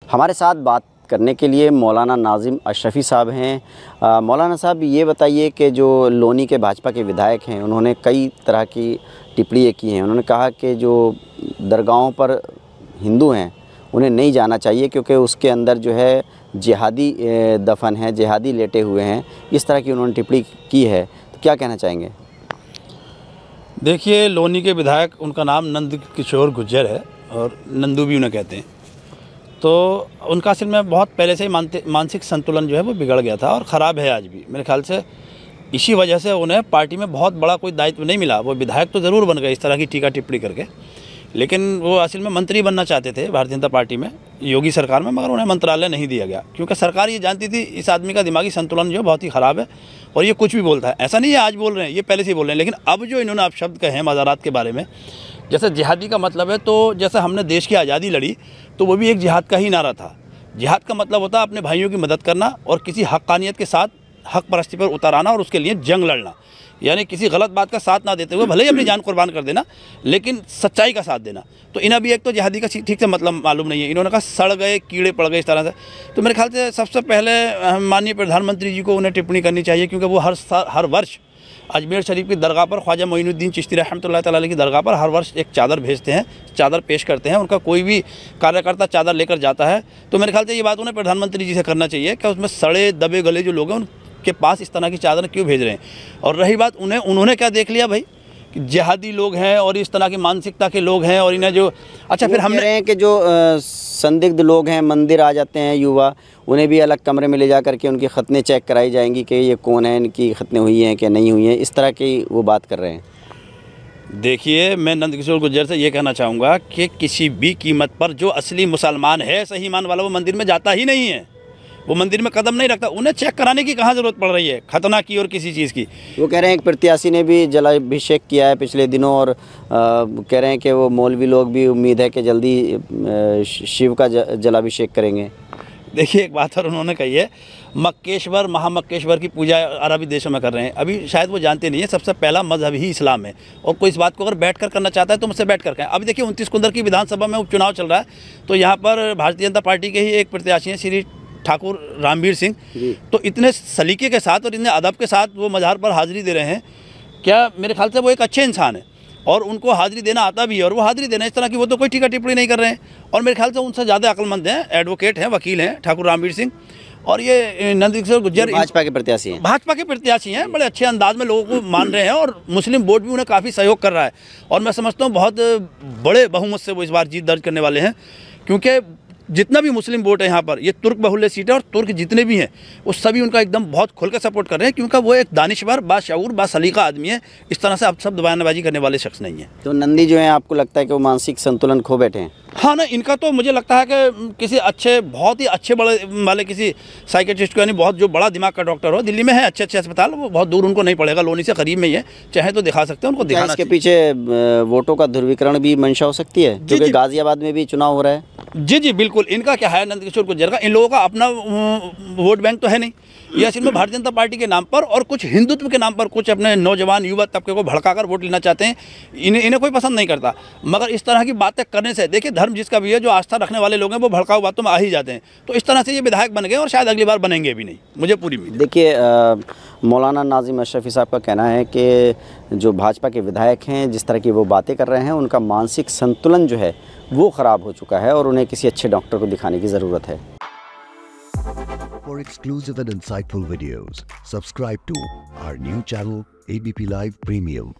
हमारे साथ बात करने के लिए मौलाना नाज़िम अशरफ़ी साहब हैं। मौलाना साहब, ये बताइए कि जो लोनी के भाजपा के विधायक हैं, उन्होंने कई तरह की टिप्पणियाँ की हैं। उन्होंने कहा कि जो दरगाहों पर हिंदू हैं उन्हें नहीं जाना चाहिए क्योंकि उसके अंदर जो है जिहादी दफन है, जिहादी लेटे हुए हैं। इस तरह की उन्होंने टिप्पणी की है, तो क्या कहना चाहेंगे? देखिए, लोनी के विधायक, उनका नाम नंद किशोर गुर्जर है और नंदू भी उन्हें कहते हैं। तो उनका असल में बहुत पहले से ही मानसिक संतुलन जो है वो बिगड़ गया था और ख़राब है आज भी। मेरे ख्याल से इसी वजह से उन्हें पार्टी में बहुत बड़ा कोई दायित्व नहीं मिला। वो विधायक तो ज़रूर बन गए इस तरह की टीका टिप्पणी करके, लेकिन वो असल में मंत्री बनना चाहते थे भारतीय जनता पार्टी में, योगी सरकार में, मगर उन्हें मंत्रालय नहीं दिया गया क्योंकि सरकार ये जानती थी इस आदमी का दिमागी संतुलन जो है बहुत ही ख़राब है और ये कुछ भी बोलता है। ऐसा नहीं है आज बोल रहे हैं, ये पहले से ही बोल रहे हैं। लेकिन अब जो इन्होंने आप शब्द कहे हैं मज़ारात के बारे में, जैसे जिहादी का मतलब है, तो जैसे हमने देश की आज़ादी लड़ी तो वो भी एक जिहाद का ही नारा था। जिहाद का मतलब होता है अपने भाइयों की मदद करना और किसी हक़ानियत के साथ हक़ परस्ती पर उतर आना और उसके लिए जंग लड़ना, यानी किसी गलत बात का साथ ना देते हुए भले ही अपनी जान कुर्बान कर देना लेकिन सच्चाई का साथ देना। तो इन्हें भी एक तो जिहादी का ठीक से मतलब मालूम नहीं है। इन्होंने कहा सड़ गए, कीड़े पड़ गए इस तरह से। तो मेरे ख्याल से सबसे पहले माननीय प्रधानमंत्री जी को उन्हें टिप्पणी करनी चाहिए क्योंकि वो हर वर्ष अजमेर शरीफ की दरगाह पर ख्वाजा मोइनुद्दीन चिश्ती रहमतुल्लाह तआला अलैह की दरगाह पर हर वर्ष एक चादर भेजते हैं, चादर पेश करते हैं। उनका कोई भी कार्यकर्ता चादर लेकर जाता है तो मेरे ख्याल से ये बात उन्हें प्रधानमंत्री जी से करना चाहिए कि उसमें सड़े दबे गले जो लोग हैं उनके पास इस तरह की चादर क्यों भेज रहे हैं। और रही बात उन्होंने क्या देख लिया भाई कि जिहादी लोग हैं और इस तरह की मानसिकता के लोग हैं और इन्हें जो अच्छा फिर हम कह रहे हैं कि जो संदिग्ध लोग हैं, मंदिर आ जाते हैं युवा, उन्हें भी अलग कमरे में ले जा करके उनकी खतने चेक कराई जाएंगी कि ये कौन है, इनकी खतने हुई हैं कि नहीं हुई हैं, इस तरह की वो बात कर रहे हैं। देखिए, मैं नंद किशोर गुर्जर से ये कहना चाहूँगा कि किसी भी कीमत पर जो असली मुसलमान है, सही ईमान वाला, वो मंदिर में जाता ही नहीं है, वो मंदिर में कदम नहीं रखता। उन्हें चेक कराने की कहाँ ज़रूरत पड़ रही है, खतना की और किसी चीज़ की। वो कह रहे हैं एक प्रत्याशी ने भी जलाभिषेक किया है पिछले दिनों और कह रहे हैं कि वो मौलवी लोग भी उम्मीद है कि जल्दी शिव का जलाभिषेक करेंगे। देखिए, एक बात और उन्होंने कही है, मक्केश्वर महामक्केश्वर की पूजा अरबी देशों में कर रहे हैं। अभी शायद वो जानते नहीं है सबसे पहला मजहब ही इस्लाम है और कोई इस बात को अगर बैठ कर करना चाहता है तो मुझसे बैठ कर करें। अभी देखिए 29 कुंदर की विधानसभा में उपचुनाव चल रहा है, तो यहाँ पर भारतीय जनता पार्टी के ही एक प्रत्याशी हैं श्री ठाकुर रामवीर सिंह, तो इतने सलीके के साथ और इतने अदब के साथ वो मज़ार पर हाज़िरी दे रहे हैं। क्या मेरे ख्याल से वो एक अच्छे इंसान है और उनको हाज़िरी देना आता भी है और वो हाज़िरी देना इस तरह की, वो तो कोई टीका टिप्पणी नहीं कर रहे हैं और मेरे ख्याल से उनसे ज़्यादा अक्लमंद हैं, एडवोकेट हैं, वकील हैं ठाकुर रामवीर सिंह। और ये नंद किशोर गुर्जर भाजपा के प्रत्याशी हैं, भाजपा के प्रत्याशी हैं, बड़े अच्छे अंदाज में लोगों को मान रहे हैं और मुस्लिम वोट भी उन्हें काफ़ी सहयोग कर रहा है और मैं समझता हूँ बहुत बड़े बहुमत से वो इस बार जीत दर्ज करने वाले हैं क्योंकि जितना भी मुस्लिम वोट है यहाँ पर, ये तुर्क बहुल्य सीट है और तुर्क जितने भी हैं वो सभी उनका एकदम बहुत खुल कर सपोर्ट कर रहे हैं क्योंकि वो एक दानिशवर, बाशऊर, बासलीका आदमी है। इस तरह से अब सब बयानबाजी करने वाले शख्स नहीं है। तो नंदी जो है आपको लगता है कि वो मानसिक संतुलन खो बैठे हैं? हाँ ना, इनका तो मुझे लगता है कि किसी अच्छे, बहुत ही अच्छे बड़े वाले किसी साइकेट्रिस्ट को, यानी बहुत जो बड़ा दिमाग का डॉक्टर हो, दिल्ली में है अच्छे अच्छे अस्पताल, वो बहुत दूर उनको नहीं पड़ेगा, लोनी से करीब में ही है, चाहे तो दिखा सकते हैं उनको। दिखाना इसके पीछे वोटों का ध्रुवीकरण भी मंशा हो सकती है क्योंकि गाजियाबाद में भी चुनाव हो रहा है। जी जी बिल्कुल। इनका क्या है, नंद किशोर गुर्जर का, इन लोगों का अपना वोट बैंक तो है नहीं, ये असल में भारतीय जनता पार्टी के नाम पर और कुछ हिंदुत्व के नाम पर कुछ अपने नौजवान युवा तबके को भड़काकर वोट लेना चाहते हैं। इन्हें कोई पसंद नहीं करता, मगर इस तरह की बातें करने से, देखिए धर्म जिसका भी है, जो आस्था रखने वाले लोग हैं वो भड़काऊ बातों में आ ही जाते हैं। तो इस तरह से ये विधायक बन गए और शायद अगली बार बनेंगे भी नहीं, मुझे पूरी उम्मीद है। देखिए, मौलाना नाज़िम अशरफ़ी साहब का कहना है कि जो भाजपा के विधायक हैं, जिस तरह की वो बातें कर रहे हैं, उनका मानसिक संतुलन जो है वो ख़राब हो चुका है और उन्हें किसी अच्छे डॉक्टर को दिखाने की ज़रूरत है। For exclusive and insightful videos, subscribe to our new channel ABP Live Premium.